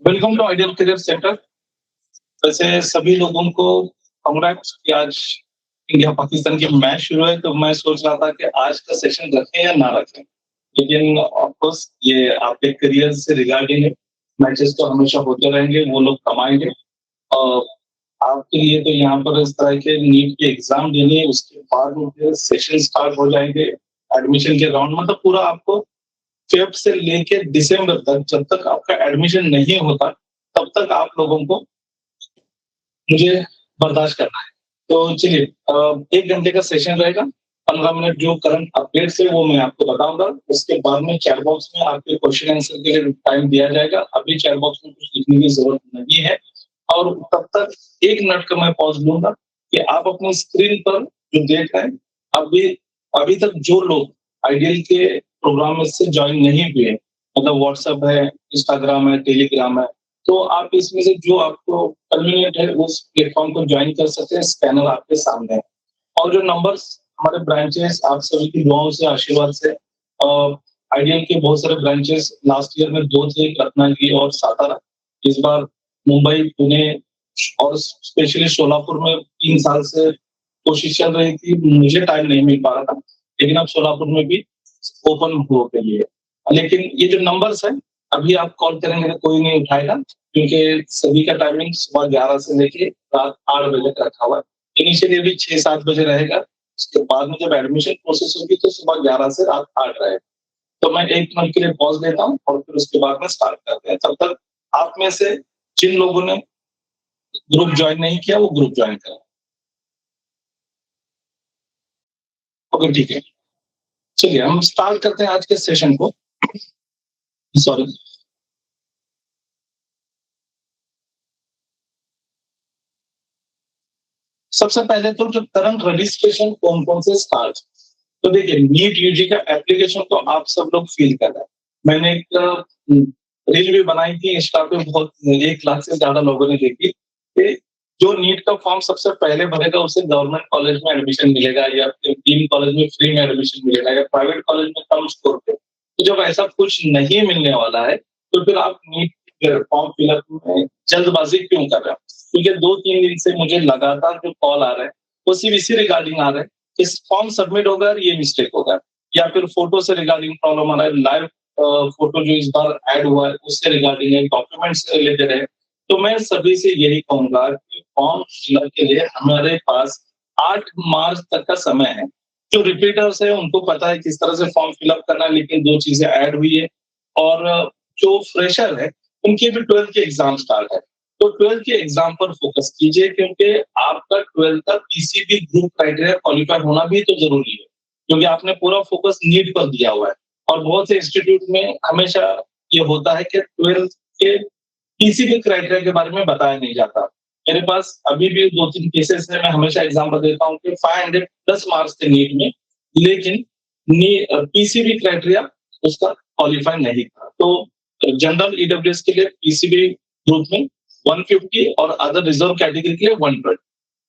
Welcome to ideal career centre. वैसे सभी लोगों को कांग्रेट्स कि आज इंडिया पाकिस्तान की मैच शुरू है, तो मैं सोच रहा था कि आज का सेशन रखें या ना रखें। लेकिन ऑफ कोर्स ये आपके करियर से रिगार्डिंग है। मैचेस तो हमेशा होते रहेंगे, वो लोग कमाएँगे। और आपके लिए तो यहाँ पर इस तरह के नीट के एग्ज़ाम देने हैं, उसके बाद उनके सेशन स्टार्ट हो जाएँगे। एडमिशन के राउंड मतलब पूरा आपको फ़ेब से लेके दिसंबर तक, जब तक आपका एडमिशन नहीं होता, तब तक आप लोगों को मुझे बर्दाश्त करना है। तो चलिए 1 घंटे का सेशन रहेगा, 15 मिनट जो करंट अपडेट्स है वो मैं आपको बताऊँगा। उसके बाद में चैट बॉक्स में आपके क्वेश्चन आंसर के लिए टाइम दिया जाएगा। अभी चैट बॉक्स में कुछ लिखने की ज़रूरत नहीं है और तब तक 1 मिनट का मैं पॉज़ लूँगा कि आप अपनी स्क्रीन पर जो देख रहे हैं, अभी अभी तक जो लोग आइडियल के प्रोग्राम में से जॉइन नहीं हुए हैं, मतलब व्हाट्सएप है, इंस्टाग्राम है, टेलीग्राम है, तो आप इसमें से जो आपको कन्वीनिएंट है उस प्लेटफ़ॉर्म को जॉइन कर सकते हैं, स्कैनर आपके सामने है। और जो नंबर्स हमारे ब्रांचेस आप सभी की दुआओं से, आशीर्वाद से आइडियल के बहुत सारे ब्रांचेस लास्ट ईयर में 2 थे, रत्नागिरी और सातारा। इस बार मुंबई, पुणे और स्पेशली सोलापुर में 3 साल से कोशिश चल रही थी, मुझे टाइम नहीं मिल पा रहा था, लेकिन अब सोलापुर में भी ओपन हो गई है। लेकिन ये जो नंबर्स हैं, अभी आप कॉल करेंगे तो कोई नहीं उठाएगा, क्योंकि सभी का टाइमिंग सुबह 11 से लेके रात 8 बजे तक रखा हुआ है। इनिशियली अभी 6-7 बजे रहेगा, उसके बाद में जब एडमिशन प्रोसेस होगी तो सुबह 11 से रात 8 रहेगा। तो मैं 1 मिनट के लिए पॉज़ लेता हूँ और फिर उसके बाद में स्टार्ट करते हैं। तब तक आप में से जिन लोगों ने ग्रुप जॉइन नहीं किया, वो ग्रुप जॉइन करें। ओके, ठीक है। चलिए हम स्टार्ट करते हैं आज के सेशन को। सॉरी। सबसे पहले तो जो करंट रजिस्ट्रेशन कौन-कौन से स्टार्ट, तो देखिए नीट यूजी का एप्लीकेशन तो आप सब लोग फिल कर रहे हैं। मैंने एक रील भी बनाई थी इंस्टा पे, बहुत 1 लाख से ज़्यादा लोगों ने देखी कि जो नीट का फॉर्म सबसे पहले भरेगा उसे गवर्नमेंट कॉलेज में एडमिशन मिलेगा या फिर डीम्ड कॉलेज में फ्री में एडमिशन मिलेगा या प्राइवेट कॉलेज में कम स्कोर पे। तो जब ऐसा कुछ नहीं मिलने वाला है, तो फिर आप नीट फॉर्म फिलअप में जल्दबाज़ी क्यों कर रहे हो? क्योंकि 2-3 दिन से मुझे लगातार जो कॉल आ रहे हैं, वो सिर्फ़ इसी रिगार्डिंग आ रहे हैं, इस फॉर्म सबमिट होगा और ये मिस्टेक होगा, या फिर फोटो से रिगार्डिंग प्रॉब्लम आ रहा है, लाइव फोटो जो इस बार ऐड हुआ है उससे रिगार्डिंग है, डॉक्यूमेंट से रिलेटेड है। तो मैं सभी से यही कहूँगा कि फॉर्म फिलअप के लिए हमारे पास 8 मार्च तक का समय है। जो रिपीटर्स हैं उनको पता है किस तरह से फॉर्म फिलअप करना है, लेकिन 2 चीज़ें ऐड हुई है और जो फ्रेशर है उनके भी 12th के एग्ज़ाम स्टार्ट है। तो 12th के एग्ज़ाम पर फ़ोकस कीजिए, क्योंकि आपका 12th का पीसीबी ग्रुप क्राइटेरिया क्वालीफाई होना भी तो ज़रूरी है, क्योंकि आपने पूरा फ़ोकस नीट पर दिया हुआ है। और बहुत से इंस्टीट्यूट में हमेशा ये होता है कि 12th के पीसीबी क्राइटेरिया के बारे में बताया नहीं जाता। मेरे पास अभी भी 2-3 केसेस हैं, मैं हमेशा एग्ज़ाम्पल देता हूँ कि 500 प्लस मार्क्स थे नीट में, लेकिन पीसीबी क्राइटेरिया उसका क्वालीफाई नहीं था। तो जनरल ईडब्ल्यूएस के लिए पीसीबी ग्रुप में 150 और अदर रिजर्व कैटेगरी के लिए 120।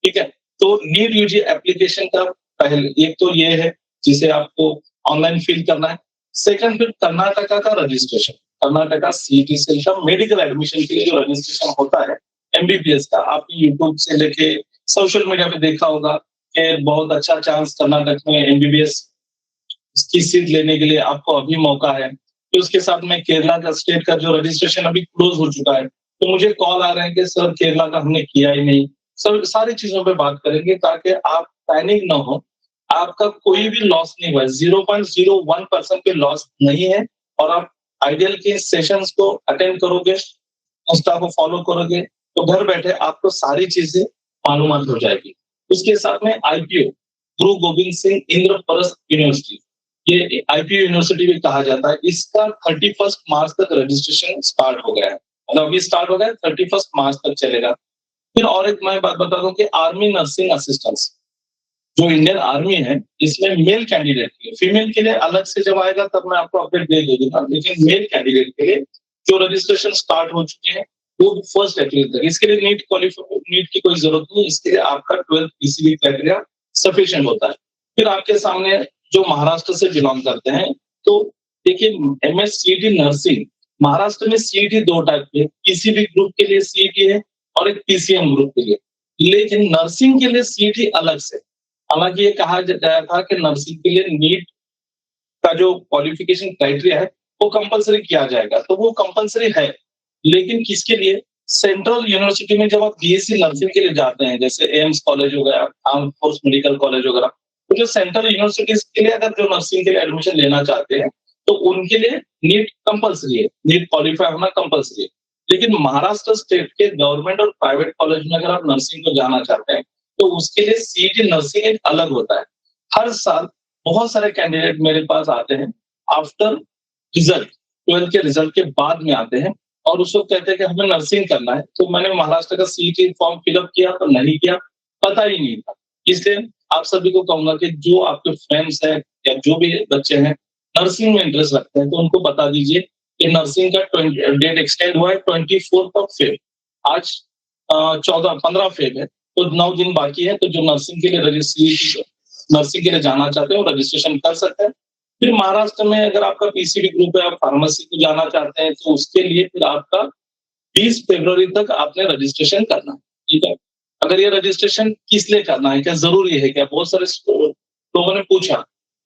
ठीक है? तो नीट यूजी एप्लीकेशन का पहले एक तो ये है जिसे आपको ऑनलाइन फिल करना है। सेकंड, फिर कर्नाटका का रजिस्ट्रेशन, कर्नाटका सीईटी से का मेडिकल एडमिशन के लिए जो रजिस्ट्रेशन होता है एमबीबीएस का, आपने यूट्यूब से लेके सोशल मीडिया पे देखा होगा कि बहुत अच्छा चांस कर्नाटक में एमबीबीएस की सीट लेने के लिए आपको अभी मौका है। फिर उसके साथ में केरला का स्टेट का जो रजिस्ट्रेशन अभी क्लोज हो चुका है, तो मुझे कॉल आ रहे हैं कि सर केरला का हमने किया ही नहीं। सब सारी चीज़ों पे बात करेंगे ताकि आप पैनिक ना हो, आपका कोई भी लॉस नहीं हुआ है, 0.01% पे लॉस नहीं है और आप आइडियल के सेशंस को अटेंड करोगे, इंस्टा को फॉलो करोगे, तो घर बैठे आपको सारी चीज़ें मालूमात हो जाएगी। उसके साथ में आईपीओ, गुरु गोविंद सिंह इंद्रप्रस्थ यूनिवर्सिटी, ये आईपीओ यूनिवर्सिटी भी कहा जाता है, इसका 31 मार्च तक रजिस्ट्रेशन स्टार्ट हो गया है। मतलब अभी स्टार्ट हो गया है, 31 मार्च तक चलेगा। फिर और एक मैं बात बता दूं कि आर्मी नर्सिंग असिस्टेंट्स, जो इंडियन आर्मी है, इसमें मेल कैंडिडेट के लिए, फीमेल के लिए अलग से जब आएगा तब मैं आपको अपडेट दे दूंगा, लेकिन मेल कैंडिडेट के लिए जो रजिस्ट्रेशन स्टार्ट हो चुके हैं वो 1 अप्रैल तक। इसके लिए नीट की कोई जरूरत नहीं, इसके लिए आपका 12th पीसीबी क्राइटेरिया सफिशिएंट होता है। फिर आपके सामने जो महाराष्ट्र से बिलोंग करते हैं, तो देखिए एमएससीटी नर्सिंग, महाराष्ट्र में सीईटी 2 टाइप के, पीसीबी ग्रुप के लिए सीईटी है और एक पीसीएम ग्रुप के लिए। लेकिन नर्सिंग के लिए सीईटी अलग से। हालाँकि ये कहा गया था कि नर्सिंग के लिए नीट का जो क्वालिफिकेशन क्राइटेरिया है, वो कंपल्सरी किया जाएगा, तो वो कंपल्सरी है। लेकिन किसके लिए? सेंट्रल यूनिवर्सिटी में जब आप बीएससी नर्सिंग के लिए जाते हैं, जैसे एम्स कॉलेज हो गया, आर्म्ड फोर्स मेडिकल कॉलेज वगैरह, तो जो सेंट्रल यूनिवर्सिटीज़ के लिए अगर जो नर्सिंग के लिए एडमिशन लेना चाहते हैं, तो उनके लिए नीट कंपल्सरी है, नीट क्वालीफाई होना कंपल्सरी है। लेकिन महाराष्ट्र स्टेट के गवर्नमेंट और प्राइवेट कॉलेज में अगर आप नर्सिंग को जाना चाहते हैं, तो उसके लिए सीईटी नर्सिंग एक अलग होता है। हर साल बहुत सारे कैंडिडेट मेरे पास आते हैं आफ्टर रिजल्ट, 12th के रिजल्ट के बाद में आते हैं और उस वक़्त कहते हैं कि हमें नर्सिंग करना है। तो मैंने महाराष्ट्र का सीईटी फॉर्म फिल अप किया तो नहीं किया, पता ही नहीं था। इसलिए आप सभी को कहूँगा कि जो आपके फ्रेंड्स हैं या जो भी बच्चे हैं, नर्सिंग में इंटरेस्ट रखते हैं, तो उनको बता दीजिए कि नर्सिंग का डेट एक्सटेंड हुआ है 24th ऑफ फ़ेब। आज 15 फ़ेब है, तो 9 दिन बाकी है, तो जो नर्सिंग के लिए नर्सिंग के लिए जाना चाहते हैं, वो रजिस्ट्रेशन कर सकते हैं। फिर महाराष्ट्र में अगर आपका पीसीबी ग्रुप है, आप फार्मेसी को जाना चाहते हैं, तो उसके लिए फिर आपका 20 फरवरी तक आपने रजिस्ट्रेशन करना है, ठीक है? अगर ये रजिस्ट्रेशन किस लिए करना है, क्या ज़रूरी है क्या? बहुत सारे लोगों ने पूछा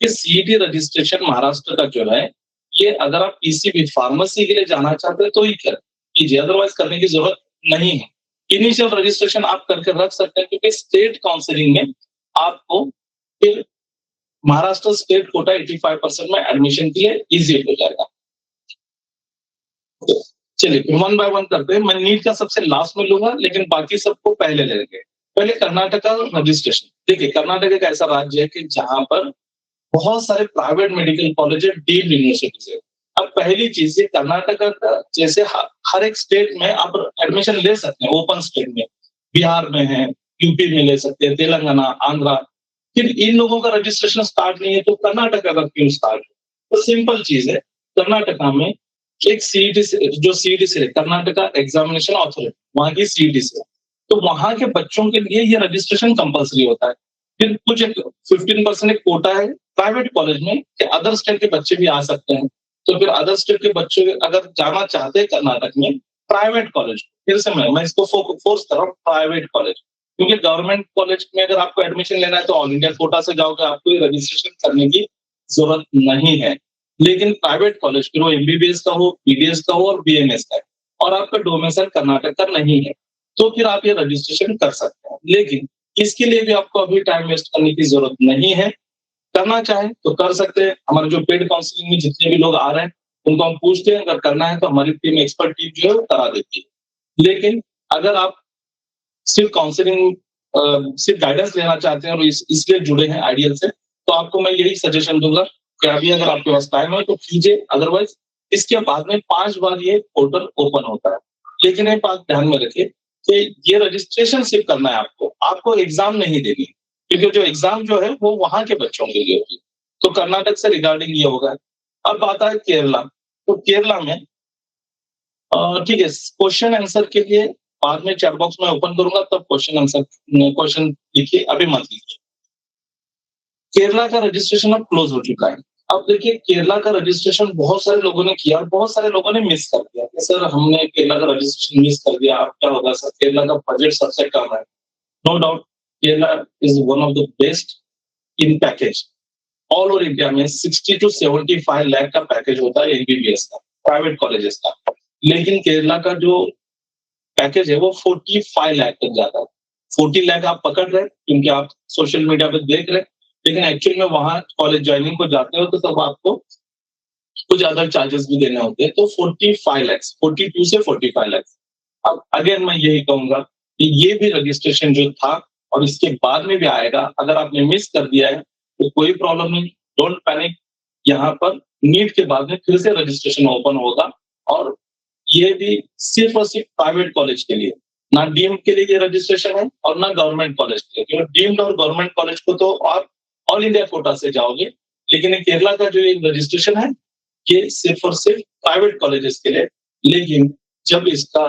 कि सीईटी रजिस्ट्रेशन महाराष्ट्र का जो है, ये अगर आप पीसीबी फार्मेसी के लिए जाना चाहते हैं, तो ही कीजिए, अदरवाइज़ करने की ज़रूरत नहीं है। इनिशियल रजिस्ट्रेशन आप करके रख सकते हैं क्योंकि स्टेट काउंसलिंग में आपको फिर महाराष्ट्र स्टेट कोटा 85% में एडमिशन के लिए ईज़ी हो जाएगा। तो चलिए फिर वन बाय वन करते हैं। मैं नीट का सबसे लास्ट में लूँगा, लेकिन बाकी सबको पहले ले लेंगे। पहले कर्नाटक का रजिस्ट्रेशन। देखिए, कर्नाटक एक ऐसा राज्य है कि जहाँ पर बहुत सारे प्राइवेट मेडिकल कॉलेज है, डीम्ड यूनिवर्सिटीज़ है। अब पहली चीज़ ये कर्नाटक का जैसे हर एक स्टेट में आप एडमिशन ले सकते हैं, ओपन स्टेट में। बिहार में है, यूपी में ले सकते हैं, तेलंगाना, आंध्रा। फिर इन लोगों का रजिस्ट्रेशन स्टार्ट नहीं है, तो कर्नाटक का क्यों स्टार्ट है? तो सिंपल चीज़ है, कर्नाटका में एक सीईटी से जो सीईटी से कर्नाटका एग्जामिनेशन अथॉरिटी, वहाँ की सीईटी से। तो वहाँ के बच्चों के लिए ये रजिस्ट्रेशन कंपल्सरी होता है। फिर कुछ एक 15% एक कोटा है प्राइवेट कॉलेज में कि अदर स्टेट के बच्चे भी आ सकते हैं। तो फिर अदर स्टेट के बच्चे अगर जाना चाहते हैं कर्नाटक में प्राइवेट कॉलेज, फिर से मैं इसको फोर्स कर रहा हूँ प्राइवेट कॉलेज, क्योंकि गवर्नमेंट कॉलेज में अगर आपको एडमिशन लेना है तो ऑल इंडिया कोटा से जाओगे, आपको ये रजिस्ट्रेशन करने की जरूरत नहीं है। लेकिन प्राइवेट कॉलेज फिर वो एमबीबीएस का हो, बीडीएस का हो और बीएमएस का है, और आपका डोमिसाइल कर्नाटक का नहीं है, तो फिर आप ये रजिस्ट्रेशन कर सकते हैं। लेकिन इसके लिए भी आपको अभी टाइम वेस्ट करने की जरूरत नहीं है। करना चाहें तो कर सकते हैं। हमारे जो पेड काउंसलिंग में जितने भी लोग आ रहे हैं, उनको हम पूछते हैं, अगर करना है तो हमारी टीम, एक्सपर्ट टीम जो है वो करा देती है। लेकिन अगर आप सिर्फ काउंसलिंग सिर्फ गाइडेंस लेना चाहते हैं और इसलिए जुड़े हैं आइडियल से, तो आपको मैं यही सजेशन दूंगा कि अभी अगर आपके पास टाइम है तो कीजिए, अदरवाइज इसके बाद में 5 बार ये पोर्टल ओपन होता है। लेकिन एक बात ध्यान में रखिए कि ये रजिस्ट्रेशन सिर्फ करना है आपको एग्जाम नहीं देनी, क्योंकि जो एग्जाम जो है वो वहां के बच्चों के लिए होगी। तो कर्नाटक से रिगार्डिंग ये होगा। अब बात है केरला, तो केरला में ठीक है, क्वेश्चन आंसर के लिए बाद में चैट बॉक्स में ओपन करूंगा, तब क्वेश्चन लिखिए, अभी मत लिखिए। केरला का रजिस्ट्रेशन अब क्लोज हो चुका है। अब देखिए, केरला का रजिस्ट्रेशन बहुत सारे लोगों ने किया और बहुत सारे लोगों ने मिस कर दिया कि सर हमने केरला का रजिस्ट्रेशन मिस कर दिया, अब क्या होगा सर, केरला का बजट सबसे कम है। No doubt Kerala is one of the best in package. All over India में 60 to 75 लाख का पैकेज होता है एमबीबीएस का, प्राइवेट कॉलेजेस का। लेकिन केरला का जो पैकेज है वो 45 लाख तक जाता है। 40 लाख आप पकड़ रहे हैं क्योंकि आप सोशल मीडिया पे देख रहे हैं, लेकिन एक्चुअल में वहां कॉलेज ज्वाइनिंग को जाते हो तो तब आपको कुछ अदर चार्जेस भी देने होते हैं। तो 45 लाख, 42 से 45 लाख। अब अगेन मैं यही कहूंगा कि ये भी रजिस्ट्रेशन जो था और इसके बाद में भी आएगा, अगर आपने मिस कर दिया है तो कोई प्रॉब्लम नहीं, डोंट पैनिक। यहाँ पर नीट के बाद में फिर से रजिस्ट्रेशन ओपन होगा, और ये भी सिर्फ और सिर्फ प्राइवेट कॉलेज के लिए, ना डीम्ड के लिए ये रजिस्ट्रेशन है और ना गवर्नमेंट कॉलेज के लिए, क्योंकि डीम्ड और गवर्नमेंट कॉलेज को तो आप ऑल इंडिया कोटा से जाओगे, लेकिन ये केरला का जो ये रजिस्ट्रेशन है ये सिर्फ और सिर्फ प्राइवेट कॉलेजेस के लिए। लेकिन जब इसका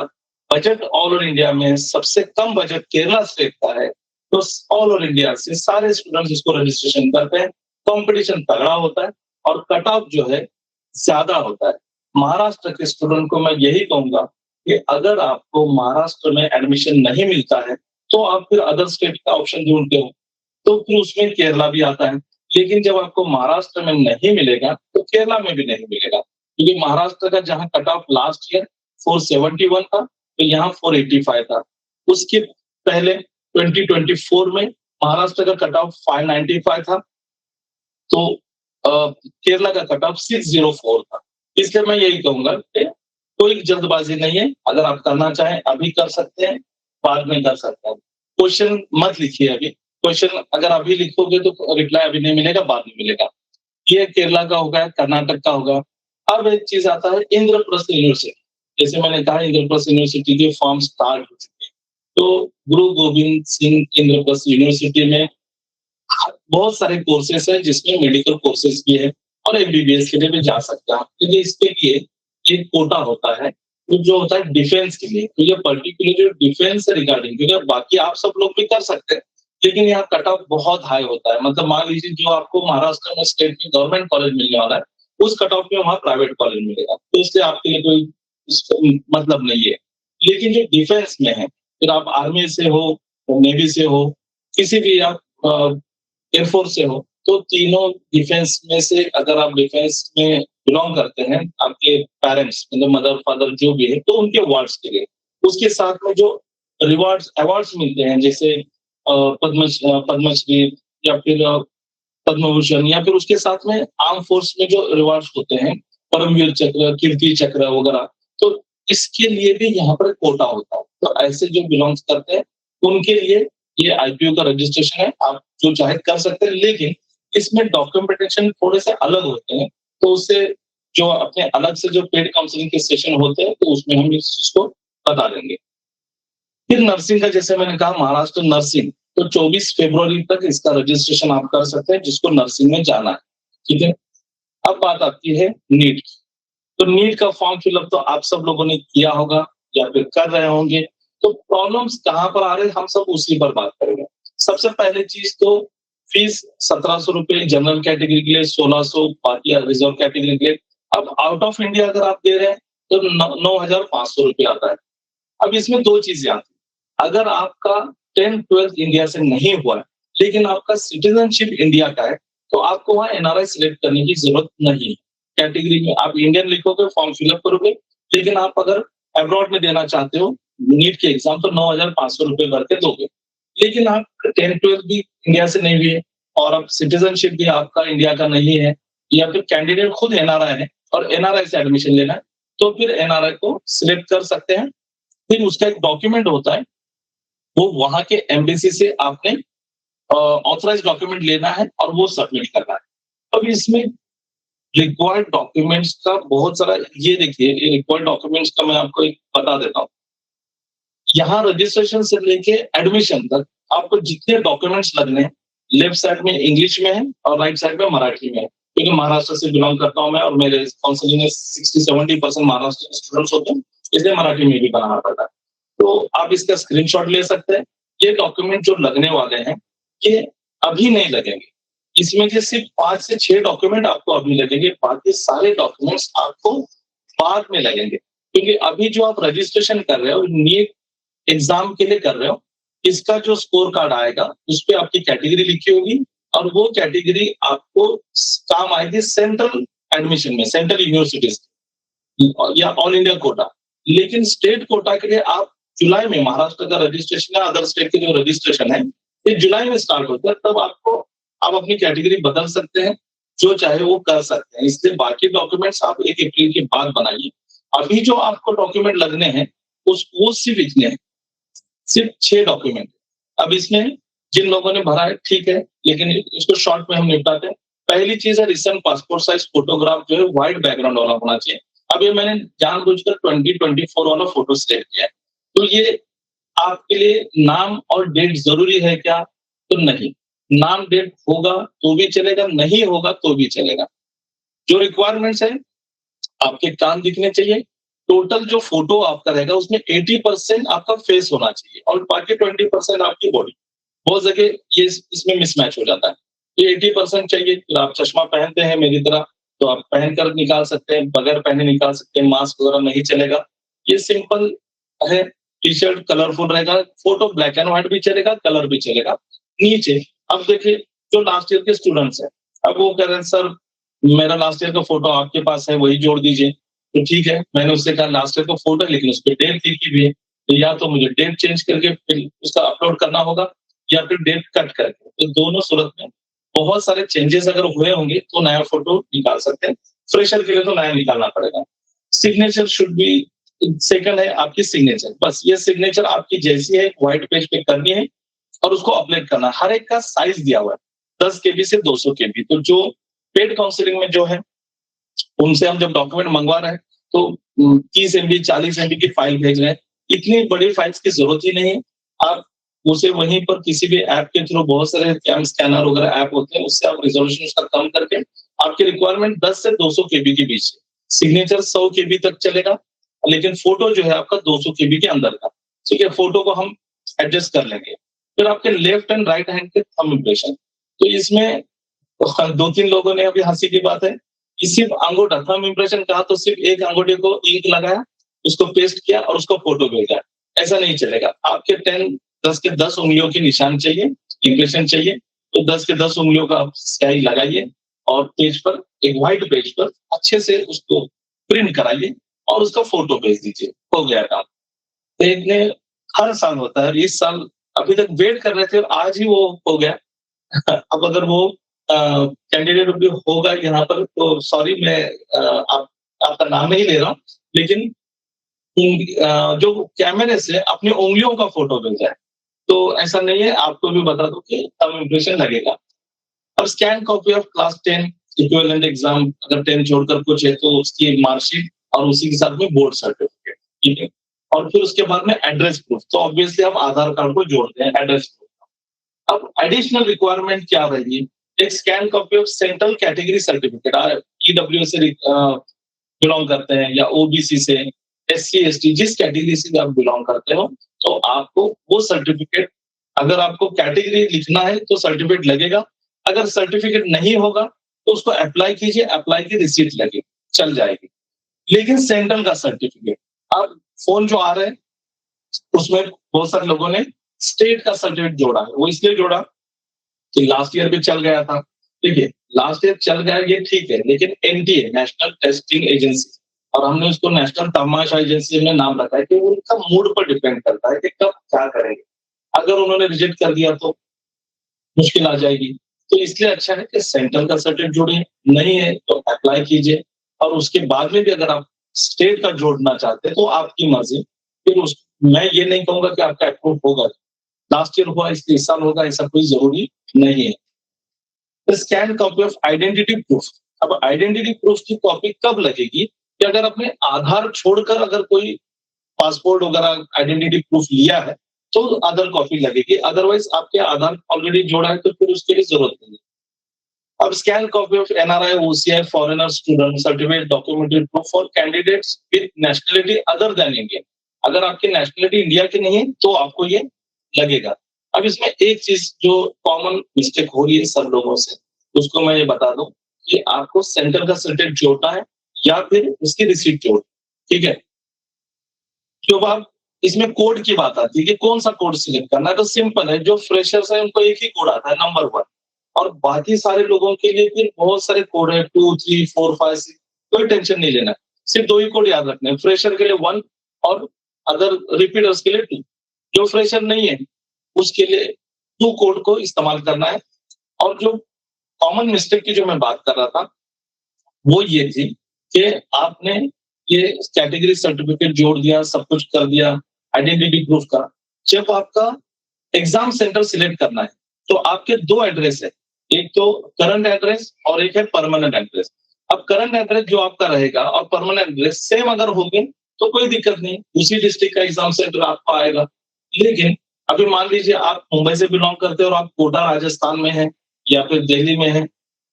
बजट ऑल ओवर इंडिया में सबसे कम बजट केरला स्टेट का है, तो ऑल ओवर इंडिया से सारे स्टूडेंट्स इसको रजिस्ट्रेशन करते हैं। कंपटीशन तगड़ा होता है और कट ऑफ जो है ज्यादा होता है। महाराष्ट्र के स्टूडेंट को मैं यही कहूँगा कि अगर आपको महाराष्ट्र में एडमिशन नहीं मिलता है, तो आप फिर अदर स्टेट का ऑप्शन ढूँढते हो, तो फिर उसमें केरला भी आता है। लेकिन जब आपको महाराष्ट्र में नहीं मिलेगा, तो केरला में भी नहीं मिलेगा। क्योंकि महाराष्ट्र का जहाँ कट ऑफ लास्ट ईयर 471 था, तो यहाँ 485 था। उसके पहले 2024 में महाराष्ट्र का कट ऑफ 595 था, तो केरला का कट ऑफ 604 था। इसलिए मैं यही कहूँगा कि कोई जल्दबाज़ी नहीं है, अगर आप करना चाहें अभी कर सकते हैं, बाद में कर सकते हैं। क्वेश्चन मत लिखिए अभी, क्वेश्चन अगर अभी लिखोगे तो रिप्लाई अभी नहीं मिलेगा, बाद में मिलेगा। ये केरला का होगा, कर्नाटक का होगा। अब एक चीज़ आता है इंद्रप्रस्थ यूनिवर्सिटी। जैसे मैंने कहा इंद्रप्रस्थ यूनिवर्सिटी के फॉर्म स्टार्ट हो चुके हैं। तो गुरु गोविंद सिंह इंद्रप्रस्थ यूनिवर्सिटी में बहुत सारे कोर्सेस हैं जिसमें मेडिकल कोर्सेस भी है और एमबीबीएस के लिए भी जा सकते हैं आप। क्योंकि इसके लिए एक कोटा होता है, तो जो होता है डिफेंस के लिए। तो ये पर्टिकुलर जो डिफेंस से रिगार्डिंग, क्योंकि बाकी आप सब लोग भी कर सकते हैं, लेकिन यहाँ कट ऑफ बहुत हाई होता है। मतलब मान लीजिए जो आपको महाराष्ट्र में स्टेट में गवर्नमेंट कॉलेज मिलने वाला है, उस कट ऑफ में वहाँ प्राइवेट कॉलेज मिलेगा। तो इससे आपके लिए कोई मतलब नहीं है। लेकिन जो डिफेंस में है, फिर आप आर्मी से हो, नेवी से हो, किसी भी आप एयरफोर्स से हो, तो तीनों डिफेंस में से अगर आप डिफेंस में बिलोंग करते हैं, आपके पेरेंट्स मतलब मदर फादर जो भी है, तो उनके अवार्ड्स के लिए उसके साथ में जो रिवार्ड्स अवार्ड्स मिलते हैं, जैसे पद्मश्री या फिर पद्म भूषण, या फिर उसके साथ में आर्म फोर्स में जो रिवार्ड्स होते हैं, परमवीर चक्र, कीर्ति चक्र वगैरह, तो इसके लिए भी यहाँ पर कोटा होता है। तो ऐसे जो बिलोंग्स करते हैं उनके लिए ये आईपीओ का रजिस्ट्रेशन है, आप जो चाहे कर सकते हैं। लेकिन इसमें डॉक्यूमेंटेशन थोड़े से अलग होते हैं, तो उससे जो अपने अलग से जो पेड काउंसलिंग के सेशन होते हैं, तो उसमें हम इस चीज को बता देंगे। फिर नर्सिंग का जैसे मैंने कहा महाराष्ट्र नर्सिंग, तो 24 फरवरी तक इसका रजिस्ट्रेशन आप कर सकते हैं जिसको नर्सिंग में जाना है। ठीक है, अब बात आती है नीट की। तो नीट का फॉर्म फिलअप तो आप सब लोगों ने किया होगा या फिर कर रहे होंगे। तो प्रॉब्लम्स कहाँ पर आ रहे हैं हम सब उसी पर बात करेंगे। सबसे पहले चीज तो फीस 1700 रुपए जनरल कैटेगरी के लिए, 1600 बाकी रिजर्व कैटेगरी के लिए। अब आउट ऑफ इंडिया अगर आप दे रहे हैं तो 9500 रुपये आता है। अब इसमें दो चीजें आती हैं। अगर आपका 10th-12th इंडिया से नहीं हुआ है, लेकिन आपका सिटीजनशिप इंडिया का है, तो आपको वहाँ एनआरआई सिलेक्ट करने की जरूरत नहीं है। कैटेगरी में आप इंडियन लिखोगे, फॉर्म फिलअप करोगे, लेकिन आप अगर अब्रॉड में देना चाहते हो नीट के एग्जाम, तो 9500 रुपये भर के दोगे। लेकिन आप 10th-12th भी इंडिया से नहीं हुए और अब सिटीजनशिप भी आपका इंडिया का नहीं है, या फिर कैंडिडेट खुद एनआरआई है और एनआरआई से एडमिशन लेना है, तो फिर एनआरआई को सिलेक्ट कर सकते हैं। फिर उसका एक डॉक्यूमेंट होता है, वो वहां के एम्बेसी से आपने ऑथराइज डॉक्यूमेंट लेना है और वो सबमिट करना है। अब इसमें रिक्वायर्ड डॉक्यूमेंट्स का बहुत सारा, ये देखिए रिक्वायर्ड डॉक्यूमेंट्स का मैं आपको एक बता देता हूँ। यहाँ रजिस्ट्रेशन से लेके एडमिशन तक आपको जितने डॉक्यूमेंट्स लगने हैं, लेफ्ट साइड में इंग्लिश में है और राइट साइड में मराठी में है। क्योंकि महाराष्ट्र से बिलोंग करता हूँ मैं और मेरे काउंसलिंग में 60-70% महाराष्ट्र के स्टूडेंट्स होते हैं, इसलिए मराठी में भी बनाना पड़ता है। तो आप इसका स्क्रीनशॉट ले सकते हैं। ये डॉक्यूमेंट जो लगने वाले हैं ये अभी नहीं लगेंगे। इसमें से सिर्फ 5 से 6 डॉक्यूमेंट आपको अभी लगेंगे, बाकी सारे डॉक्यूमेंट्स आपको बाद में लगेंगे। क्योंकि अभी जो आप रजिस्ट्रेशन कर रहे हो नीट एग्जाम के लिए कर रहे हो, इसका जो स्कोर कार्ड आएगा उस पे आपकी कैटेगरी लिखी होगी और वो कैटेगरी आपको काम आएगी सेंट्रल एडमिशन में, सेंट्रल यूनिवर्सिटीज या ऑल इंडिया कोटा। लेकिन स्टेट कोटा के लिए आप जुलाई में, महाराष्ट्र का रजिस्ट्रेशन है, अदर स्टेट के जो रजिस्ट्रेशन है ये जुलाई में स्टार्ट होता है, तब आपको आप अपनी कैटेगरी बदल सकते हैं, जो चाहे वो कर सकते हैं। इसलिए बाकी डॉक्यूमेंट्स आप 1 अप्रैल के बाद बनाइए। अभी जो आपको डॉक्यूमेंट लगने हैं वो सिर्फ इतने हैं, सिर्फ 6 डॉक्यूमेंट। अब इसमें जिन लोगों ने भरा है ठीक है, लेकिन इसको शॉर्ट में हम निपटाते हैं। पहली चीज है रिसेंट पासपोर्ट साइज फोटोग्राफ जो है व्हाइट बैकग्राउंड वाला होना चाहिए। अब ये मैंने जानबूझकर 2024 वाला फोटो सिलेक्ट किया है। तो ये आपके लिए नाम और डेट जरूरी है क्या? तो नहीं। नाम डेट होगा तो भी चलेगा, नहीं होगा तो भी चलेगा। जो रिक्वायरमेंट्स है, आपके कान दिखने चाहिए। टोटल जो फोटो आपका रहेगा उसमें 80% आपका फेस होना चाहिए और बाकी 20% आपकी बॉडी। बहुत जगह ये इसमें मिसमैच हो जाता है। ये 80% चाहिए, फिर आप चश्मा पहनते हैं मेरी तरह, तो आप पहनकर निकाल सकते हैं, बगैर पहने निकाल सकते हैं, मास्क वगैरह नहीं चलेगा। ये सिंपल है, टी-शर्ट कलरफुल रहेगा, फ़ोटो ब्लैक एंड व्हाइट भी चलेगा, कलर भी चलेगा। नीचे अब देखिए जो लास्ट ईयर के स्टूडेंट्स हैं, अब वो कह रहे हैं सर मेरा लास्ट ईयर का फ़ोटो आपके पास है वही जोड़ दीजिए। तो ठीक है, मैंने उससे कहा लास्ट ईयर का फ़ोटो है लेकिन उसपे डेट लिखी हुई है, तो या तो मुझे डेट चेंज करके फिर उसका अपलोड करना होगा या फिर डेट कट करके। तो दोनों सूरत में बहुत सारे चेंजेस अगर हुए होंगे तो नया फ़ोटो निकाल सकते हैं। फ्रेशर के लिए तो नया निकालना पड़ेगा। सिग्नेचर शुड बी सेकंड है आपकी सिग्नेचर। बस ये सिग्नेचर आपकी जैसी है व्हाइट पेज पे करनी है और उसको अपलोड करना है। हर एक का साइज़ दिया हुआ है, 10 केबी से 200 केबी। तो जो पेड काउंसलिंग में जो है उनसे हम जब डॉक्यूमेंट मंगवा रहे हैं तो 30 एमबी 40 एमबी की फाइल भेज रहे हैं। इतनी बड़ी फाइल्स की ज़रूरत ही नहीं है। आप उसे वहीं पर किसी भी ऐप के थ्रू बहुत सारे कैम स्कैनर वगैरह ऐप होते हैं, उससे आप रिज़ॉल्यूशन उसका कम करके आपकी रिक्वायरमेंट 10 से 200 केबी के बीच है। सिग्नेचर 100 केबी तक चलेगा, लेकिन फ़ोटो जो है आपका 200 केबी के अंदर का। ठीक है, फ़ोटो को हम एडजस्ट कर लेंगे। फिर आपके लेफ्ट एंड राइट हैंड के थंब इम्प्रेशन। तो इसमें 2-3 लोगों ने अभी हँसी की बात है कि सिर्फ़ अंगूठा थंब इम्प्रेशन कहा तो सिर्फ़ एक अंगूठे को इंक लगाया, उसको पेस्ट किया और उसको फ़ोटो भेजा। ऐसा नहीं चलेगा। आपके 10 के 10 उँगलियों के निशान चाहिए, इम्प्रेशन चाहिए, तो 10 के 10 उँगलियों का आप स्याही लगाइए और पेज पर एक व्हाइट पेज पर अच्छे से उसको प्रिंट कराइए और उसका फ़ोटो भेज दीजिए, हो गया काम। तो इतने हर साल होता है और इस साल अभी तक वेट कर रहे थे और आज ही वो हो गया। अब अगर वो कैंडिडेट भी होगा यहाँ पर तो सॉरी मैं आपका नाम नहीं ले रहा हूँ, लेकिन जो कैमरे से अपनी उँगलियों का फ़ोटो भेजा है। तो ऐसा नहीं है, आपको भी बता दूँ कि थंब इम्प्रेशन लगेगा। और scan copy of class 10 equivalent exam अगर 10 छोड़कर कुछ है तो उसकी मार्कशीट और उसी के साथ में बोर्ड सर्टिफ़िकेट, ठीक है? और फिर उसके बाद में एड्रेस प्रूफ, तो ऑब्वियसली हम आधार कार्ड को जोड़ते हैं एड्रेस प्रूफ। अब एडिशनल रिक्वायरमेंट क्या रहेगी? एक scan copy of central category certificate EWS से बिलॉन्ग करते हैं या ओबीसी से, एससी, एसटी जिस कैटेगरी से भी आप बिलॉन्ग करते हो, तो आपको वो सर्टिफिकेट अगर आपको कैटेगरी लिखना है तो सर्टिफिकेट लगेगा। अगर सर्टिफिकेट नहीं होगा तो उसको अप्लाई कीजिए, अप्लाई की रिसीट लगेगी, चल जाएगी। लेकिन सेंट्रल का सर्टिफिकेट अब फ़ोन जो आ रहे हैं उसमें बहुत सारे लोगों ने स्टेट का सर्टिफिकेट जोड़ा है। वो इसलिए जोड़ा कि लास्ट ईयर भी चल गया था। देखिए, लास्ट ईयर चल गया ये ठीक है, लेकिन एनटीए नेशनल टेस्टिंग एजेंसी और हमने उसको नेशनल तमाशा एजेंसी में नाम रखा है कि उनका मूड पर डिपेंड करता है कि कब क्या करेंगे। अगर उन्होंने रिजेक्ट कर दिया तो मुश्किल आ जाएगी। तो इसलिए अच्छा है कि सेंट्रल का सर्टिफिकेट जोड़िए, नहीं है तो अप्लाई कीजिए और उसके बाद में भी अगर आप स्टेट का जोड़ना चाहते हैं तो आपकी मर्ज़ी। फिर उस मैं ये नहीं कहूँगा कि आपका अप्रूव होगा। लास्ट ईयर हुआ इसलिए इस साल होगा ऐसा कोई ज़रूरी नहीं है। Scan copy of identity proof. अब आइडेंटिटी प्रूफ की कॉपी कब लगेगी कि अगर अपने आधार छोड़कर अगर कोई पासपोर्ट वगैरह आइडेंटिटी प्रूफ लिया है तो अदर कॉपी लगेगी, अदरवाइज आपके आधार ऑलरेडी जोड़ा है तो फिर उसके लिए जरूरत नहीं है। अब scan copy of NRI OCI foreigner student certificate documentary proof for candidates with nationality other than Indian. अगर आपकी नेशनलिटी इंडिया की नहीं है तो आपको ये लगेगा। अब इसमें एक चीज जो कॉमन मिस्टेक हो रही है सब लोगों से, उसको मैं ये बता दूं कि आपको सेंटर का सर्टिफिकेट जोड़ना है या फिर उसकी रिसीट जोड़, ठीक है? जब आप इसमें कोड की बात आती है कि कौन सा कोड सिलेक्ट करना है तो सिंपल है, जो फ्रेशर्स है उनको एक ही कोड आता है नंबर 1 और बाकी सारे लोगों के लिए फिर बहुत सारे कोड है 2 3 4 5 6, कोई टेंशन नहीं लेना है। सिर्फ 2 ही कोड याद रखने हैं, फ्रेशर के लिए 1 और अदर रिपीटर्स के लिए 2। जो फ्रेशर नहीं है उसके लिए 2 कोड को इस्तेमाल करना है। और जो कॉमन मिस्टेक की जो मैं बात कर रहा था वो ये थी कि आपने ये कैटेगरी सर्टिफिकेट जोड़ दिया, सब कुछ कर दिया, आइडेंटिटी प्रूफ का। जब आपका एग्जाम सेंटर सिलेक्ट करना है, तो आपके 2 एड्रेस है। एक तो करंट एड्रेस और एक है परमानेंट एड्रेस। अब करंट एड्रेस जो आपका रहेगा और परमानेंट एड्रेस सेम अगर होंगे, तो कोई दिक्कत नहीं, उसी डिस्ट्रिक्ट का एग्जाम सेंटर आपको आएगा। लेकिन अभी मान लीजिए आप मुंबई से बिलॉन्ग करते हैं और आप कोटा राजस्थान में हैं या फिर दिल्ली में हैं,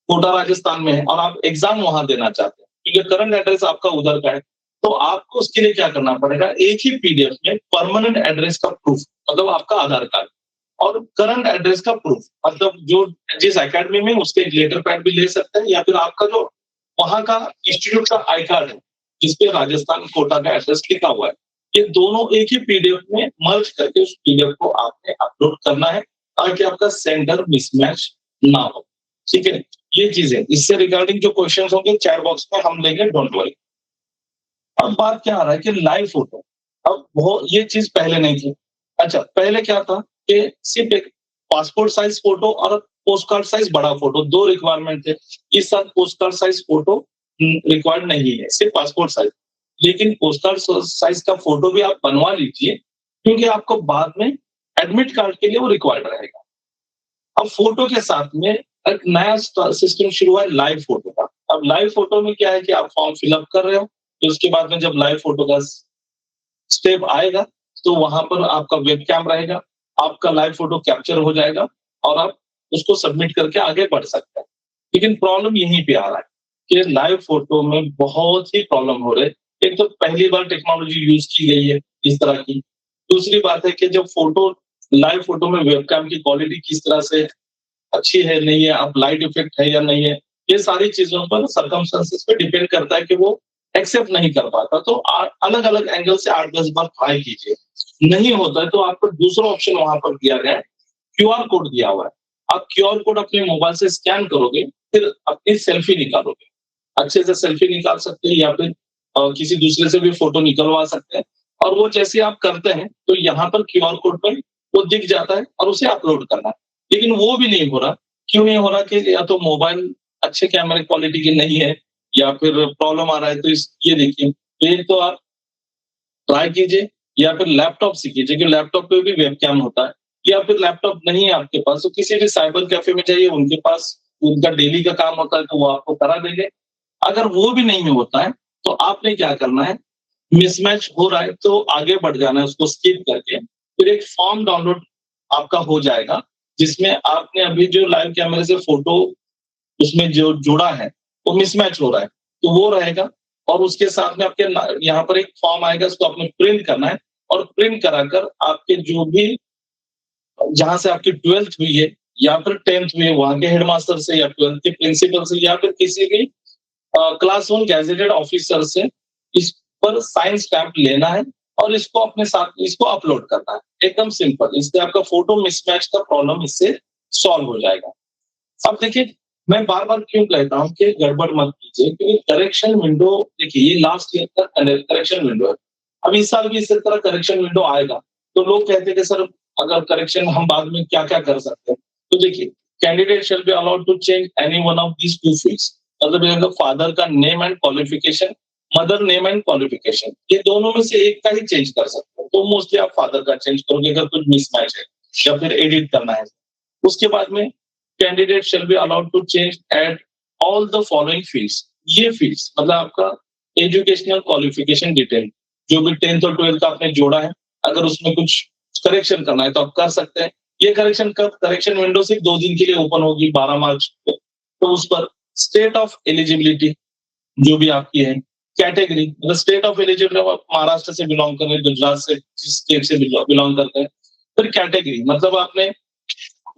कोटा राजस्थान में है और आप एग्जाम वहां देना चाहते हैं क्योंकि करंट एड्रेस आपका उधर का है, तो आपको उसके लिए क्या करना पड़ेगा, एक ही पीडीएफ में परमानेंट एड्रेस का प्रूफ मतलब आपका आधार कार्ड और करंट एड्रेस का प्रूफ मतलब जो जिस एकेडमी में उसके लेटर पैड भी ले सकते हैं या फिर आपका जो वहाँ का इंस्टीट्यूट का आई कार्ड है, जिसपे राजस्थान कोटा का एड्रेस लिखा हुआ है। ये दोनों एक ही पीडीएफ में मर्ज करके उस पीडीएफ को आपने अपलोड करना है, ताकि आपका सेंडर मिसमैच ना हो। ठीक है? ये चीज़ है। इससे रिगार्डिंग जो क्वेश्चन्स होंगे चैट बॉक्स में हम लेंगे, डोंट वरी। अब बात क्या आ रहा है कि लाइव फोटो, अब वो ये चीज़ पहले नहीं थी। अच्छा, पहले क्या था कि सिर्फ़ एक पासपोर्ट साइज़ फोटो और पोस्ट कार्ड साइज़ बड़ा फोटो 2 रिक्वायरमेंट थे। इस साल post card size photo required नहीं है, सिर्फ़ पासपोर्ट साइज़। लेकिन पोस्ट कार्ड साइज़ का फोटो भी आप बनवा लीजिए, क्योंकि आपको बाद में एडमिट कार्ड के लिए वो रिक्वायर्ड रहेगा। अब फोटो के साथ में एक नया सिस्टम शुरू हुआ है लाइव फोटो का। अब लाइव फोटो में क्या है कि आप फॉर्म फिल अप कर रहे हो, तो उसके बाद में जब लाइव फोटो का स्टेप आएगा, तो वहां पर आपका वेबकैम रहेगा, आपका लाइव फोटो कैप्चर हो जाएगा और आप उसको सबमिट करके आगे बढ़ सकते हैं। लेकिन प्रॉब्लम यहीं पे आ रहा है कि लाइव फोटो में बहुत ही प्रॉब्लम हो रहे हैं। एक तो पहली बार टेक्नोलॉजी यूज की गई है इस तरह की। दूसरी बात है कि जब फोटो लाइव फोटो में वेबकैम की क्वालिटी किस तरह से अच्छी है, नहीं है, अब लाइट इफेक्ट है या नहीं है, ये सारी चीज़ों पर सर्कमस्टेंसेस पे डिपेंड करता है कि वो एक्सेप्ट नहीं कर पाता। तो अलग-अलग एंगल से 8-10 बार ट्राई कीजिए। नहीं होता है तो आपको दूसरा ऑप्शन वहाँ पर दिया गया है, क्यूआर कोड दिया हुआ है। आप क्यूआर कोड अपने मोबाइल से स्कैन करोगे, फिर अपनी सेल्फी निकालोगे। अच्छे से सेल्फी निकाल सकते हैं या फिर किसी दूसरे से भी फोटो निकलवा सकते हैं, और वो जैसे आप करते हैं, तो यहाँ पर क्यूआर कोड पर वो दिख जाता है और उसे अपलोड करना है। लेकिन वो भी नहीं हो रहा। क्यों नहीं हो रहा कि या तो मोबाइल अच्छे कैमरे क्वालिटी की नहीं है, या फिर प्रॉब्लम आ रहा है। तो इस ये देखिए, तो एक तो आप ट्राई कीजिए, या फिर लैपटॉप से कीजिए, क्योंकि लैपटॉप पे भी वेबकैम होता है। या फिर लैपटॉप नहीं है आपके पास, तो किसी भी साइबर कैफे में जाइए, उनके पास उनका डेली का काम होता है, तो वो आपको करा देंगे। अगर वो भी नहीं होता है, तो आपने क्या करना है, मिसमैच हो रहा है तो आगे बढ़ जाना है उसको स्किप करके। फिर एक फॉर्म डाउनलोड आपका हो जाएगा, जिसमें आपने अभी जो लाइव कैमरे से फोटो उसमें जो जुड़ा है, वो मिसमैच हो रहा है, तो वो रहेगा। और उसके साथ में आपके यहाँ पर एक फॉर्म आएगा, उसको आपने प्रिंट करना है, और प्रिंट कराकर आपके जो भी जहाँ से आपकी 12th हुई है या फिर 10th हुई है, वहाँ के हेडमास्टर से या 12th के प्रिंसिपल से या फिर किसी भी क्लास 1 गैजेटेड ऑफिसर से इस पर साइन स्टैम्प लेना है, और इसको अपने साथ इसको अपलोड करना है। एकदम सिंपल, इससे आपका फोटो मिसमैच का प्रॉब्लम इससे सॉल्व हो जाएगा। अब देखिए, मैं बार-बार क्यों कहता हूँ कि गड़बड़ मत कीजिए, क्योंकि करेक्शन विंडो, देखिए ये लास्ट ईयर का करेक्शन विंडो है। अब इस साल भी इसी तरह करेक्शन विंडो आएगा। तो लोग कहते हैं कि सर, अगर करेक्शन हम बाद में क्या-क्या कर सकते हैं? तो देखिए, candidate shall be allowed to change any one of these 2 fields. मतलब ये अगर फादर का name and qualification, mother name and qualification, ये दोनों में से एक का ही चेंज कर सकते हो। तो मोस्टली आप फादर का चेंज करोगे अगर कुछ मिसमैच है या फिर एडिट करना है। उसके बाद में candidate shall be allowed to change at all the following fields. ये फील्ड्स मतलब आपका एजुकेशनल क्वालिफिकेशन डिटेल, जो भी 10th और 12th का आपने जोड़ा है, अगर उसमें कुछ करेक्शन करना है तो आप कर सकते हैं। ये करेक्शन कब, करेक्शन विंडो सिर्फ 2 दिन के लिए ओपन होगी, 12 मार्च को। तो उस पर स्टेट ऑफ एलिजिबिलिटी जो भी आपकी है, कैटेगरी मतलब स्टेट ऑफ एलिजिबिलिटी, आप महाराष्ट्र से बिलोंग कर रहे हैं, गुजरात से, जिस स्टेट से बिलोंग करते हैं। फिर कैटेगरी मतलब आपने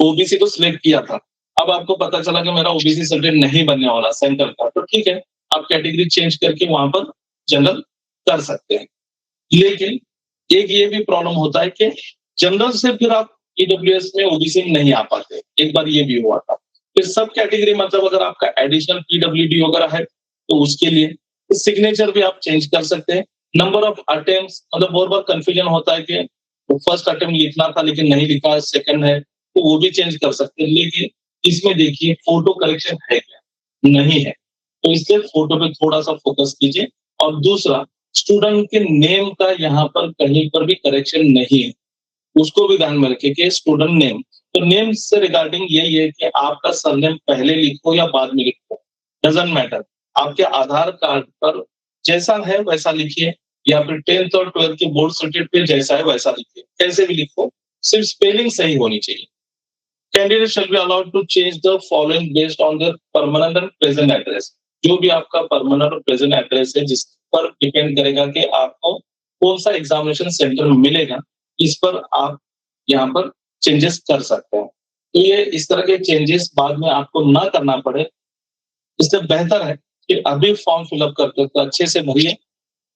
ओबीसी को सिलेक्ट किया था, अब आपको पता चला कि मेरा ओबीसी सर्टिफिकेट नहीं बनने वाला सेंटर का, तो ठीक है, आप कैटेगरी चेंज करके वहां पर जनरल कर सकते हैं। लेकिन एक ये भी प्रॉब्लम होता है कि जनरल से फिर आप ईडब्ल्यूएस में ओबीसी में नहीं आ पाते। एक बार ये भी हुआ था। फिर सब कैटेगरी मतलब अगर आपका एडिशनल पीडब्ल्यूडी वगैरह है, तो उसके लिए सिग्नेचर भी आप चेंज कर सकते हैं। नंबर ऑफ अटेम्प्ट्स मतलब बहुत बार कंफ्यूजन होता है कि फर्स्ट अटेम्प्ट लिखना था लेकिन नहीं लिखा, सेकंड है, तो वो भी चेंज कर सकते हैं। लेकिन इसमें देखिए फोटो करेक्शन है क्या? नहीं है। तो इसलिए फोटो पे थोड़ा-सा फोकस कीजिए। और दूसरा, स्टूडेंट के नेम का यहाँ पर कहीं पर भी करेक्शन नहीं है। उसको भी ध्यान में रखिए कि स्टूडेंट नेम, तो नेम से रिगार्डिंग यही है कि आपका सरनेम पहले लिखो या बाद में लिखो, डज़न्ट मैटर। आपके आधार कार्ड पर जैसा है वैसा लिखिए, या फिर 10th और 12th के बोर्ड सर्टिफिकेट पे जैसा है वैसा लिखिए। कैसे भी लिखो, सिर्फ स्पेलिंग सही होनी चाहिए। Candidates shall be allowed to change the following based on their permanent and present address. जो भी आपका परमानेंट और प्रेजेंट एड्रेस है, जिस पर डिपेंड करेगा कि आपको कौन सा एग्जामिनेशन सेंटर मिलेगा, इस पर आप यहाँ पर चेंजेस कर सकते हैं। तो ये इस तरह के चेंजेस बाद में आपको ना करना पड़े, इससे बेहतर है कि अभी फॉर्म फिलअप करते हो तो अच्छे से भरिए।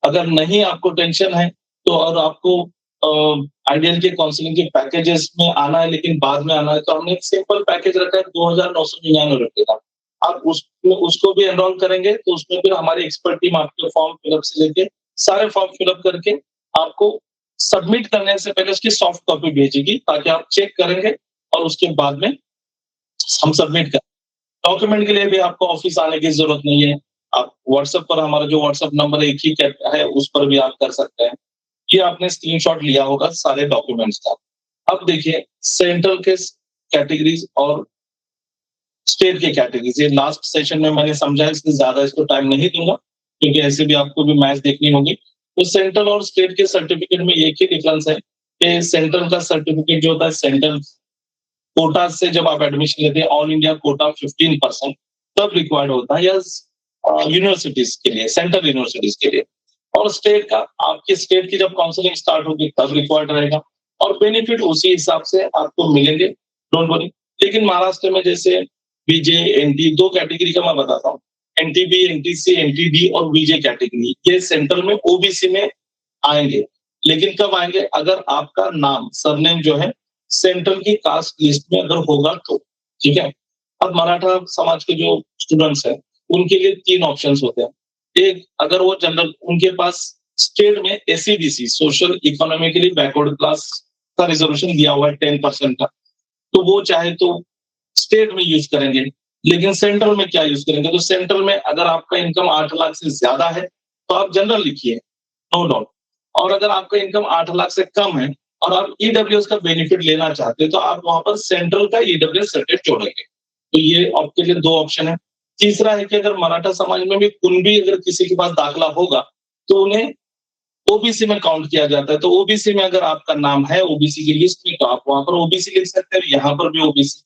अगर नहीं आपको टेंशन है तो और आपको आइडियल के काउंसलिंग के पैकेजेस में आना है लेकिन बाद में आना है तो हमने एक सिंपल पैकेज रखा है 2,999 का। आप उसको भी एनरोल करेंगे तो उसमें फिर हमारी एक्सपर्ट टीम आपके फॉर्म फिलअप से लेके सारे फॉर्म फिलअप करके आपको सबमिट करने से पहले उसकी सॉफ्ट कॉपी भेजेगी ताकि आप चेक करेंगे और उसके बाद में हम सबमिट कर डॉक्यूमेंट के लिए भी आपको ऑफिस आने की जरूरत नहीं है। आप व्हाट्सएप पर हमारा जो व्हाट्सएप नंबर एक ही है उस पर भी आप कर सकते हैं। ये आपने स्क्रीनशॉट लिया होगा सारे डॉक्यूमेंट्स का। अब देखिए सेंट्रल के कैटेगरीज और स्टेट के कैटेगरीज ये लास्ट सेशन में मैंने समझा इसलिए ज्यादा इसको टाइम नहीं दूंगा क्योंकि ऐसे भी आपको भी मैच देखनी होगी। तो सेंट्रल और स्टेट के सर्टिफिकेट में एक ही डिफरेंस है कि सेंट्रल का सर्टिफिकेट जो होता है सेंट्रल कोटा से जब आप एडमिशन लेते हैं ऑल इंडिया कोटा 15% तब रिक्वायर्ड होता है या यूनिवर्सिटीज के लिए सेंट्रल यूनिवर्सिटीज के लिए। और स्टेट का आपकी स्टेट की जब काउंसलिंग स्टार्ट होगी तब रिक्वायर्ड रहेगा और बेनिफिट उसी हिसाब से आपको मिलेंगे, डोंट वरी। लेकिन महाराष्ट्र में जैसे बीजे एनटी दो कैटेगरी का मैं बताता हूँ, एनटीबी एनटीसी एनटीडी और बीजे कैटेगरी ये सेंट्रल में ओबीसी में आएंगे। लेकिन कब आएंगे अगर आपका नाम सरनेम जो है सेंट्रल की कास्ट लिस्ट में अगर होगा तो, ठीक है। अब मराठा समाज के जो स्टूडेंट्स हैं उनके लिए 3 ऑप्शंस होते हैं। एक अगर वो जनरल उनके पास स्टेट में SEBC social economically backward class का रिजर्वेशन दिया हुआ है 10% का, तो वो चाहे तो स्टेट में यूज करेंगे। लेकिन सेंट्रल में क्या यूज करेंगे तो सेंट्रल में अगर आपका इनकम 8 लाख से ज्यादा है तो आप जनरल लिखिए, नो डाउट। और अगर आपका इनकम 8 लाख से कम है और आप ईडब्ल्यूएस का बेनिफिट लेना चाहते हैं तो आप वहां पर सेंट्रल का ईडब्ल्यूएस सर्टिफिकेट जोड़ेंगे। तो ये आपके लिए 2 ऑप्शन है। तीसरा है कि अगर मराठा समाज में भी कुणबी अगर किसी के पास दाखला होगा तो उन्हें ओबीसी में काउंट किया जाता है। तो ओबीसी में अगर आपका नाम है ओबीसी की लिस्ट में तो आप वहां पर ओबीसी लिख सकते हैं, यहाँ पर भी ओबीसी।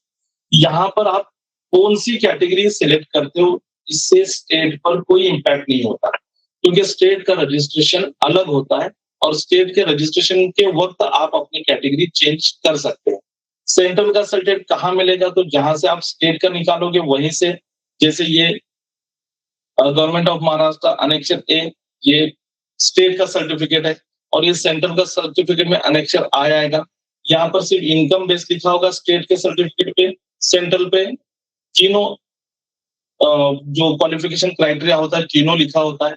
यहाँ पर आप कौन सी कैटेगरी सिलेक्ट करते हो इससे स्टेट पर कोई इंपैक्ट नहीं होता क्योंकि स्टेट का रजिस्ट्रेशन अलग होता है और स्टेट के रजिस्ट्रेशन के वक्त आप अपनी कैटेगरी चेंज कर सकते हैं। सेंट्रल का सर्टिफिकेट कहाँ मिलेगा तो जहां से आप स्टेट का निकालोगे वहीं से, जैसे ये गवर्नमेंट ऑफ महाराष्ट्र अनेक्षर ए ये स्टेट का सर्टिफिकेट है और ये सेंट्रल का सर्टिफिकेट में अनेक्षर आ आएगा। यहाँ पर सिर्फ इनकम बेस लिखा होगा स्टेट के सर्टिफिकेट पे, सेंट्रल पे तीनों जो क्वालिफिकेशन क्राइटेरिया होता है तीनों लिखा होता है।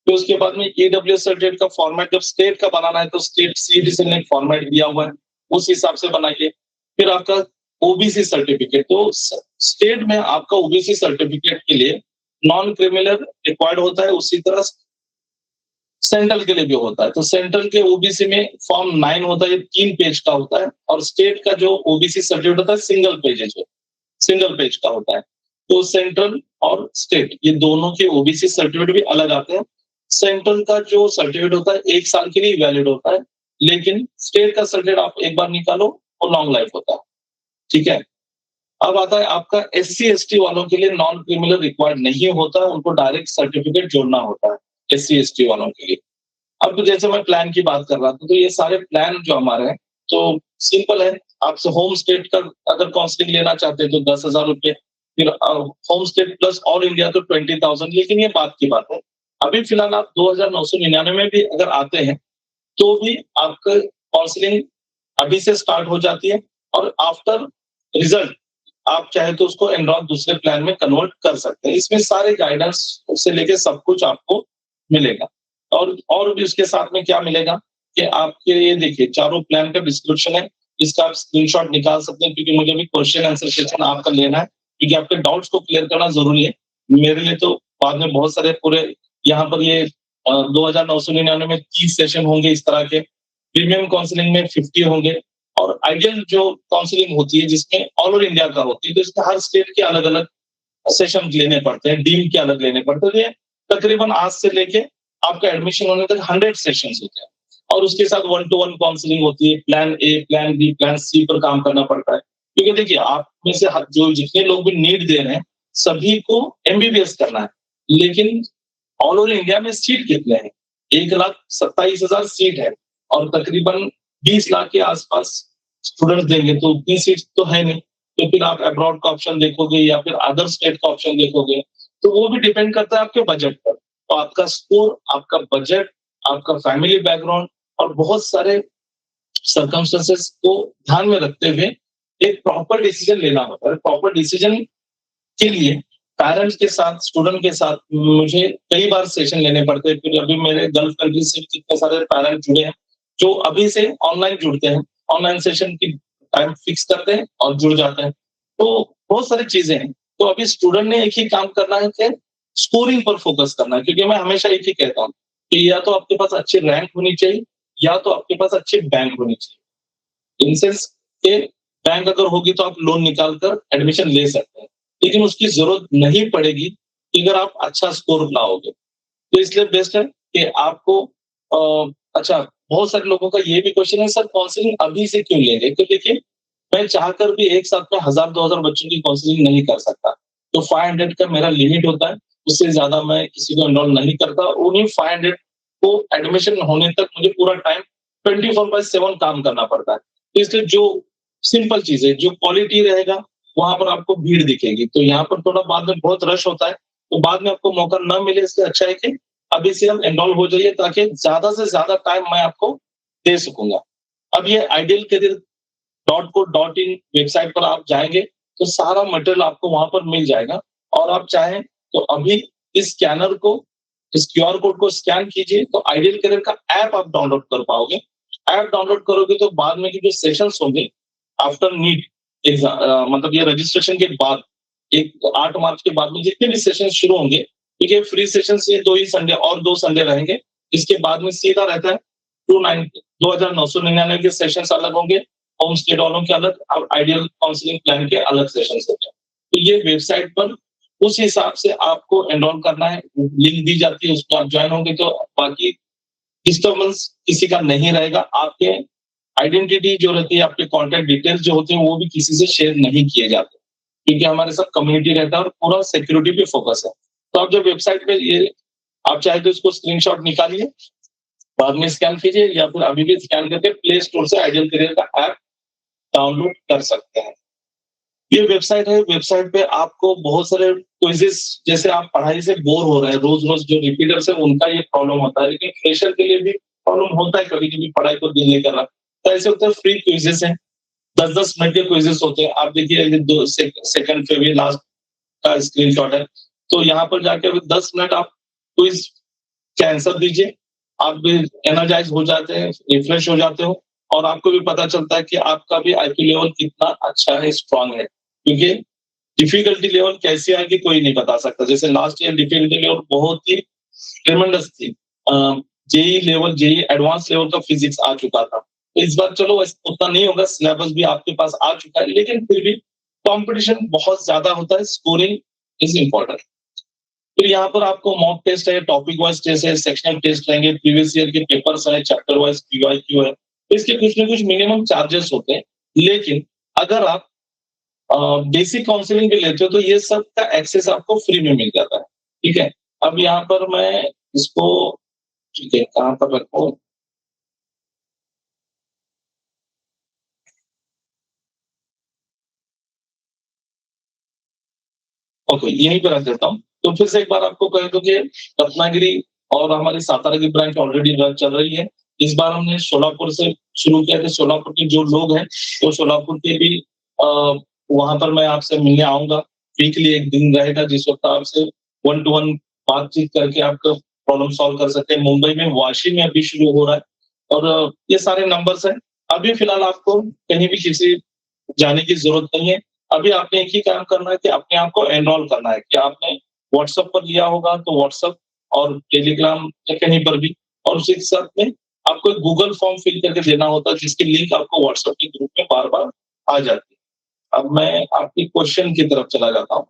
तो उसके बाद में ईडब्ल्यूएस सर्टिफिकेट का फॉर्मेट जब स्टेट का बनाना है तो स्टेट सीडीसी ने फॉर्मेट दिया हुआ है उस हिसाब से बनाइए। फिर आपका ओबीसी सर्टिफिकेट, तो स्टेट में आपका ओबीसी सर्टिफिकेट के लिए नॉन क्रिमिनल रिक्वायर्ड होता है, उसी तरह सेंट्रल के लिए भी होता है। तो सेंट्रल के ओबीसी में फॉर्म 9 होता है, ये 3 पेज का होता है और स्टेट का जो ओबीसी सर्टिफिकेट होता है सिंगल पेज का होता है। तो सेंट्रल और स्टेट ये दोनों के ओबीसी सर्टिफिकेट भी अलग आते हैं। सेंट्रल का जो सर्टिफिकेट होता है 1 साल के लिए वैलिड होता है, लेकिन स्टेट का सर्टिफिकेट आप एक बार निकालो और लॉन्ग लाइफ होता है, ठीक है। अब आता है आपका एससी एसटी वालों के लिए नॉन क्रिमिनल रिक्वायर्ड नहीं होता है, उनको डायरेक्ट सर्टिफिकेट जोड़ना होता है एससी एसटी वालों के लिए। अब तो जैसे मैं प्लान की बात कर रहा था तो ये सारे प्लान जो हमारे हैं तो सिंपल है। आपसे होम स्टेट का अगर काउंसलिंग लेना चाहते हैं तो 10,000 रुपए, फिर home state plus all India तो 20,000। लेकिन ये बात की बात है, अभी फिलहाल आप 2,999 में भी अगर आते हैं तो भी आपका काउंसलिंग अभी से स्टार्ट हो जाती है और आफ्टर रिजल्ट आप चाहे तो उसको एनरोल दूसरे प्लान में कन्वर्ट कर सकते हैं। इसमें सारे गाइडेंस से लेके सब कुछ आपको मिलेगा। और भी उसके साथ में क्या मिलेगा कि आपके ये देखिए चारों प्लान का डिस्क्रिप्शन है, इसका आप स्क्रीनशॉट निकाल सकते हैं क्योंकि मुझे भी क्वेश्चन आंसर सेशन आपका लेना है क्योंकि आपके डाउट्स को क्लियर करना जरूरी है मेरे लिए। तो बाद में बहुत सारे पूरे यहाँ पर ये 2,999 में 30 सेशन होंगे इस तरह के, प्रीमियम काउंसलिंग में 50 होंगे और आइडियल जो काउंसलिंग होती है जिसमें ऑल ओवर इंडिया का होती है तो इसमें हर स्टेट के अलग अलग सेशन लेने पड़ते हैं, डीम के अलग लेने पड़ते हैं। तो ये तकरीबन आज से लेके आपका एडमिशन होने तक 100 सेशंस होते हैं और उसके साथ 1-to-1 काउंसलिंग होती है। Plan A plan B plan C पर काम करना पड़ता है क्योंकि देखिए आप में से जो जितने लोग भी नीट दे रहे हैं सभी को एमबीबीएस करना है, लेकिन ऑल ओवर इंडिया में सीट कितने हैं 1,27,000 सीट है और तकरीबन 20 लाख के आसपास स्टूडेंट देंगे तो उतनी सीट तो है नहीं। तो फिर आप अब्रॉड का ऑप्शन देखोगे या फिर अदर स्टेट का ऑप्शन देखोगे तो वो भी डिपेंड करता है आपके बजट पर। तो आपका स्कोर, आपका बजट, आपका फैमिली बैकग्राउंड और बहुत सारे सर्कमस्टेंसेस को ध्यान में रखते हुए एक प्रॉपर डिसीजन लेना होता है। प्रॉपर डिसीजन के लिए पेरेंट्स के साथ, स्टूडेंट के साथ मुझे कई बार सेशन लेने पड़ते हैं। फिर अभी मेरे गल्फ कंट्री से कितने सारे पेरेंट्स जुड़े हैं, जो अभी से ऑनलाइन जुड़ते हैं। ऑनलाइन सेशन की टाइम फिक्स करते हैं और जुड़ जाते हैं। तो बहुत सारी चीज़ें हैं। तो अभी स्टूडेंट ने एक ही काम करना है कि स्कोरिंग पर फ़ोकस करना है, क्योंकि मैं हमेशा एक ही कहता हूँ कि या तो आपके पास अच्छी रैंक होनी चाहिए, या तो आपके पास अच्छी बैंक होनी चाहिए। इन सेंस के बैंक अगर होगी तो आप लोन निकाल कर एडमिशन ले सकते हैं। लेकिन उसकी ज़रूरत नहीं पड़ेगी कि अगर आप अच्छा स्कोर लाओगे। तो इसलिए बेस्ट है कि आपको अच्छा, बहुत सारे लोगों का ये भी क्वेश्चन है, सर काउंसलिंग अभी से क्यों लेंगे? तो देखिए, मैं चाहकर भी एक साथ में 1000-2000 बच्चों की काउंसलिंग नहीं कर सकता। तो 500 का मेरा लिमिट होता है, उससे ज़्यादा मैं किसी को एनरोल नहीं करता। उन्हीं 500 को एडमिशन होने तक मुझे पूरा टाइम 24/7 काम करना पड़ता है। तो इसलिए जो सिंपल चीज़ है, जो क्वालिटी रहेगा, वहाँ पर आपको भीड़ दिखेगी। तो यहाँ पर थोड़ा बाद में बहुत रश होता है, तो बाद में आपको मौका ना मिले, इससे अच्छा है कि अभी से आप एनरोल हो जाइए, ताकि ज़्यादा से ज़्यादा टाइम मैं आपको दे सकूँगा। अब ये आइडियल करियर .co.in वेबसाइट पर आप जाएँगे, तो सारा मटेरियल आपको वहाँ पर मिल जाएगा। और आप चाहें तो अभी इस स्कैनर को, इस क्यूआर कोड को स्कैन कीजिए, तो आइडियल करियर का ऐप आप डाउनलोड कर पाओगे। ऐप डाउनलोड करोगे तो बाद में के जो सेशंस होंगे आफ्टर नीट मतलब ये रजिस्ट्रेशन के बाद, एक 8 मार्च के बाद में जितने भी सेशन शुरू होंगे, ठीक है, फ्री सेशंस ये 2 ही संडे और 2 संडे रहेंगे। इसके बाद में सीधा रहता है 2999 के सेशंस अलग होंगे, होम स्टेट वालों के अलग, और आइडियल काउंसलिंग प्लान के अलग सेशंस होते हैं। तो ये वेबसाइट पर उस हिसाब से आपको एनरोल करना है, लिंक दी जाती है, उसमें आप जॉइन होंगे तो बाकी डिस्टर्बेंस किसी का नहीं रहेगा। आपके आइडेंटिटी जो रहती है, आपके कॉन्टैक्ट डिटेल्स जो होते हैं, वो भी किसी से शेयर नहीं किए जाते, क्योंकि हमारे साथ कम्युनिटी रहता है और पूरा सिक्योरिटी पे फोकस है। तो आप जब वेबसाइट पे ये, आप चाहे तो इसको स्क्रीनशॉट निकालिए, बाद में स्कैन कीजिए, या फिर अभी भी स्कैन करके प्ले स्टोर से आइडियल करियर का ऐप डाउनलोड कर सकते हैं। ये वेबसाइट है, वेबसाइट पे आपको बहुत सारे क्विज़ेज़, जैसे आप पढ़ाई से बोर हो रहे हैं, रोज़-रोज़ जो रिपीटर्स है उनका ये प्रॉब्लम होता है, लेकिन फ्रेशर के लिए भी प्रॉब्लम होता है कभी-कभी, पढ़ाई को दिल नहीं कर रहा। तो ऐसे होता है, फ्री क्विज़ेज़ हैं, 10-10 मिनट के क्विज़ेज़ होते हैं। आप देखिए, ये 2 सेकंड पे भी लास्ट का स्क्रीनशॉट है। तो यहाँ पर जाके अभी 10 मिनट आप क्विज़ के आंसर दीजिए, आप भी एनर्जाइज़ हो जाते हैं, रिफ्रेश हो जाते हो, और आपको भी पता चलता है कि आपका भी आईक्यू लेवल कितना अच्छा है, स्ट्रॉन्ग है। क्योंकि डिफिकल्टी लेवल कैसी आएगी कोई नहीं बता सकता। जैसे लास्ट ईयर डिफिकल्टी लेवल बहुत ही ट्रेमेंडस थी। JEE level, JEE advance level का फिजिक्स आ चुका था। तो इस बार चलो उतना नहीं होगा, सिलेबस भी आपके पास आ चुका है, लेकिन फिर भी कॉम्पिटिशन बहुत ज्यादा होता है, स्कोरिंग इज इम्पोर्टेंट। फिर यहाँ पर आपको मॉक टेस्ट है, टॉपिक वाइज टेस्ट है, सेक्शनल टेस्ट रहेंगे, प्रीवियस ईयर के पेपर्स है, चैप्टर वाइज पीवाईक्यू है। तो इसके कुछ ना कुछ मिनिमम चार्जेस होते हैं, लेकिन अगर आप बेसिक काउंसलिंग भी लेते हो तो ये सब का एक्सेस आपको फ्री में मिल जाता है। ठीक है, अब यहाँ पर मैं इसको, ठीक है, कहाँ पर रखूं? ओके, यहीं पे रख देता हूँ। तो फिर से एक बार आपको कह दूं कि रत्नागिरी और हमारी सातारा की ब्रांच ऑलरेडी चल रही है। इस बार हमने सोलापुर से शुरू किया था। सोलापुर के जो लोग हैं, वो सोलापुर के भी वहां पर मैं आपसे मिलने आऊंगा। वीकली एक दिन रहेगा, जिस वक्त आपसे 1 to 1 बातचीत करके आपका प्रॉब्लम सॉल्व कर सकते हैं। मुंबई में वाशी में अभी शुरू हो रहा है, और ये सारे नंबर्स हैं। अभी फिलहाल आपको कहीं भी किसी जाने की जरूरत नहीं है। अभी आपने एक ही काम करना है कि अपने आप को एनरोल करना है, कि आपने व्हाट्सएप पर लिया होगा तो व्हाट्सएप और टेलीग्राम या कहीं पर भी, और उसी के साथ में आपको एक गूगल फॉर्म फिल करके देना होता है, जिसकी लिंक आपको व्हाट्सएप के ग्रुप में बार बार आ जाती है। अब मैं आपकी क्वेश्चन की तरफ चला जाता हूँ।